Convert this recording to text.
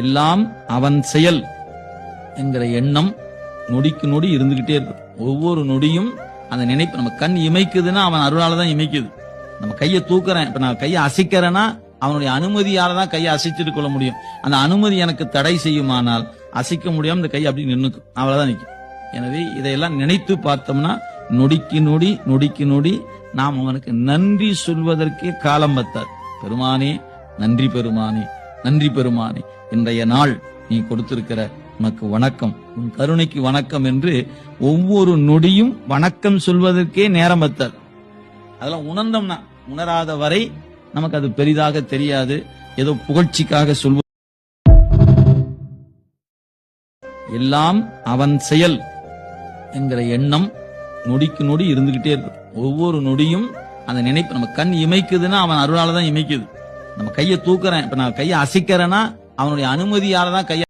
எல்லாம் அவன் செயல் என்கிற எண்ணம் நொடிக்கு நொடி இருந்துகிட்டே இருக்கு. ஒவ்வொரு நொடியும் அந்த நினைப்பு நம்ம கண் இமைக்குதுன்னா அவன் அருளால தான் இமைக்குது. நம்ம கையை தூக்குறேன், இப்ப நான் கையை அசைக்கிறேன்னா அவனுடைய அனுமதியால தான் கையை அசைச்சிட்டு கொள்ள முடியும். அந்த அனுமதி எனக்கு தடை செய்யுமானால் அசைக்க முடியாம இந்த கை அப்படி நின்னுக்கும், அவ்வளவுதான் நிற்கும். எனவே இதையெல்லாம் நினைத்து பார்த்தோம்னா நொடிக்கு நொடி நொடிக்கு நொடி நாம் அவனுக்கு நன்றி சொல்வதற்கே காலம் பத்தாது. பெருமானே நன்றி, பெருமானே நன்றி, பெருமானே இன்றைய நாள் நீ கொடுத்திருக்கிற உனக்கு வணக்கம், உன் கருணைக்கு வணக்கம் என்று ஒவ்வொரு நொடியும் வணக்கம் சொல்வதற்கே நேரம் பத்தாது. அதெல்லாம் உணர்ந்தோம்னா, உணராத வரை நமக்கு அது பெரிதாக தெரியாது. ஏதோ புகழ்ச்சிக்காக சொல்வது. எல்லாம் அவன் செயல் என்கிற எண்ணம் நொடிக்கு நொடி இருந்துகிட்டே இருக்கு. ஒவ்வொரு நொடியும் அந்த நினைப்பு நம்ம கண் இமைக்குதுன்னா அவன் அருளால தான் இமைக்குது. நம்ம கையை தூக்குறேன், இப்ப நான் கையை அசைக்கிறேன்னா அவனுடைய அனுமதியால தான் கையை